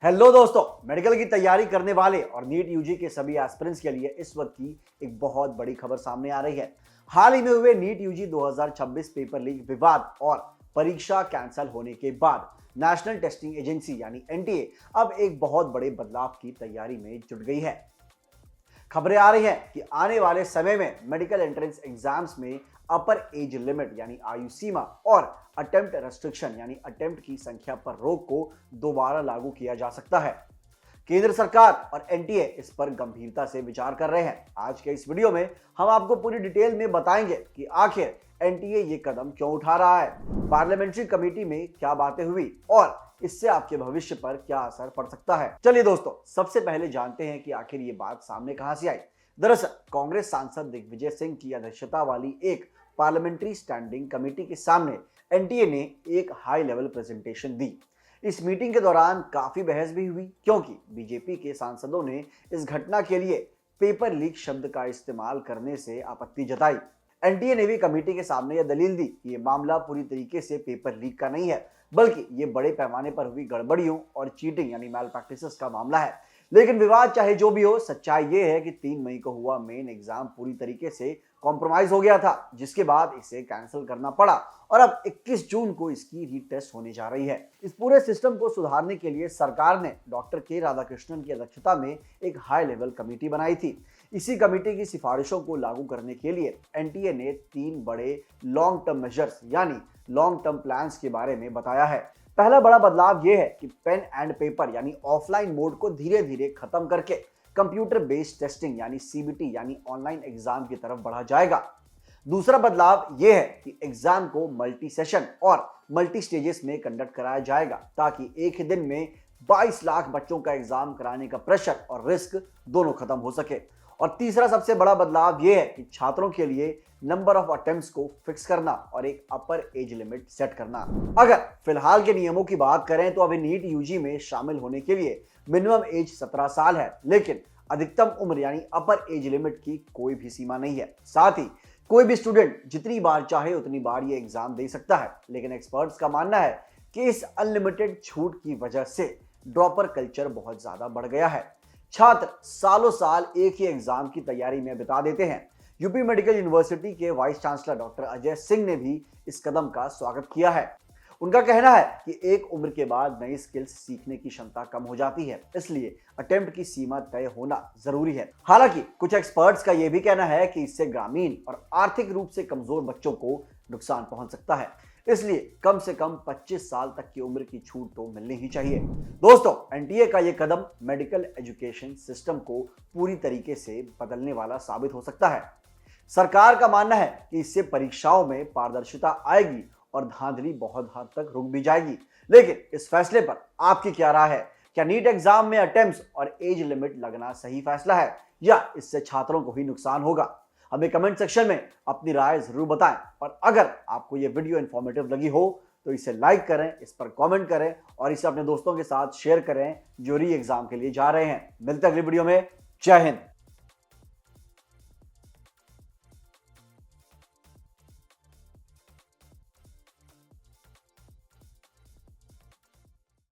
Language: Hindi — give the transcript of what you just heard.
हेलो दोस्तों, मेडिकल की तैयारी करने वाले और नीट यूजी के सभी एस्पिरेंट्स के लिए इस वक्त की एक बहुत बड़ी खबर सामने आ रही है। हाल ही में हुए नीट यूजी 2026 पेपर लीक विवाद और परीक्षा कैंसिल होने के बाद नेशनल टेस्टिंग एजेंसी यानी एनटीए अब एक बहुत बड़े बदलाव की तैयारी में जुट गई है। खबरें आ रही हैं कि आने वाले समय में मेडिकल एंट्रेंस एग्जाम्स में अपर एज लिमिट यानी आयु सीमा और अटेम्प्ट रेस्ट्रिक्शन यानी अटेम्प्ट की संख्या पर रोक को दोबारा लागू किया जा सकता है। केंद्र सरकार और एनटीए इस पर गंभीरता से विचार कर रहे हैं। आज के इस वीडियो में हम आपको पूरी डिटेल में बताएंगे कि आखिर एनटीए ये कदम क्यों उठा रहा है, पार्लियामेंट्री कमेटी में क्या बातें हुई और इससे आपके भविष्य पर क्या असर पड़ सकता है। चलिए दोस्तों, सबसे पहले जानते हैं कि आखिर ये बात सामने कहां से आई। दरअसल कांग्रेस सांसद दिग्विजय सिंह की अध्यक्षता वाली एक पार्लियामेंट्री स्टैंडिंग कमेटी के सामने एनटीए ने एक हाई लेवल प्रेजेंटेशन दी। इस मीटिंग के दौरान काफी बहस भी हुई क्योंकि बीजेपी के सांसदों ने इस घटना के लिए पेपर लीक शब्द का इस्तेमाल करने से आपत्ति जताई। एनटीए ने भी कमेटी के सामने यह दलील दी कि ये मामला पूरी तरीके से पेपर लीक का नहीं है, बल्कि ये बड़े पैमाने पर हुई गड़बड़ियों और चीटिंग यानी मैल प्रैक्टिसेस का मामला है। लेकिन विवाद चाहे जो भी हो, सच्चाई ये है कि 3 मई को हुआ मेन एग्जाम पूरी तरीके से कॉम्प्रोमाइज हो गया था, जिसके बाद इसे कैंसिल करना पड़ा और अब 21 जून को इसकी रीटेस्ट होने जा रही है। इस पूरे सिस्टम को सुधारने के लिए सरकार ने डॉक्टर के राधाकृष्णन की अध्यक्षता में एक हाई लेवल कमेटी बनाई थी। इसी कमेटी की सिफारिशों को लागू करने के लिए एनटीए ने 3 बड़े लॉन्ग टर्म मेजर्स यानी लॉन्ग टर्म प्लान्स के बारे में बताया है। पहला बड़ा बदलाव यह है कि पेन एंड पेपर यानी ऑफलाइन मोड को धीरे धीरे खत्म करके कंप्यूटर बेस्ड टेस्टिंग यानी सीबीटी यानी ऑनलाइन एग्जाम की तरफ बढ़ा जाएगा। दूसरा बदलाव यह है कि एग्जाम को मल्टी सेशन और मल्टी स्टेजेस में कंडक्ट कराया जाएगा ताकि एक ही दिन में 22 लाख बच्चों का एग्जाम कराने का प्रेशर और रिस्क दोनों खत्म हो सके। और तीसरा सबसे बड़ा बदलाव यह है कि छात्रों के लिए नंबर ऑफ अटेम्प्ट्स को फिक्स करना और एक अपर एज लिमिट सेट करना। अगर फिलहाल के नियमों की बात करें तो अभी नीट यूजी में शामिल होने के लिए मिनिमम एज 17 साल है, लेकिन अधिकतम उम्र यानी अपर एज लिमिट की कोई भी सीमा नहीं है। साथ ही कोई भी स्टूडेंट जितनी बार चाहे उतनी बार ये एग्जाम दे सकता है, लेकिन एक्सपर्ट्स का मानना है कि इस अनलिमिटेड छूट की वजह से ड्रॉपर कल्चर बहुत ज्यादा बढ़ गया है। छात्र सालों साल एक ही एग्जाम की तैयारी में बिता देते हैं। यूपी मेडिकल यूनिवर्सिटी के vice chancellor doctor Ajay Singh ने भी इस कदम का स्वागत किया है। उनका कहना है कि एक उम्र के बाद नई स्किल्स सीखने की क्षमता कम हो जाती है, इसलिए अटेम्प्ट की सीमा तय होना जरूरी है। हालांकि कुछ एक्सपर्ट्स का यह भी कहना है कि इससे ग्रामीण और आर्थिक रूप से कमजोर बच्चों को नुकसान पहुंच सकता है, इसलिए कम से कम 25 साल तक की उम्र की छूट तो मिलनी ही चाहिए। दोस्तों, एनटीए का यह कदम मेडिकल एजुकेशन सिस्टम को पूरी तरीके से बदलने वाला साबित हो सकता है। सरकार का मानना है कि इससे परीक्षाओं में पारदर्शिता आएगी और धांधली बहुत हद तक रुक भी जाएगी। लेकिन इस फैसले पर आपकी क्या राय है? क्या नीट एग्जाम में अटेम्प्ट्स और एज लिमिट लगना सही फैसला है या इससे छात्रों को ही नुकसान होगा? हमें कमेंट सेक्शन में अपनी राय जरूर बताएं और अगर आपको यह वीडियो इंफॉर्मेटिव लगी हो तो इसे लाइक करें, इस पर कमेंट करें और इसे अपने दोस्तों के साथ शेयर करें जो री एग्जाम के लिए जा रहे हैं। मिलते हैं अगली वीडियो में। जय हिंद।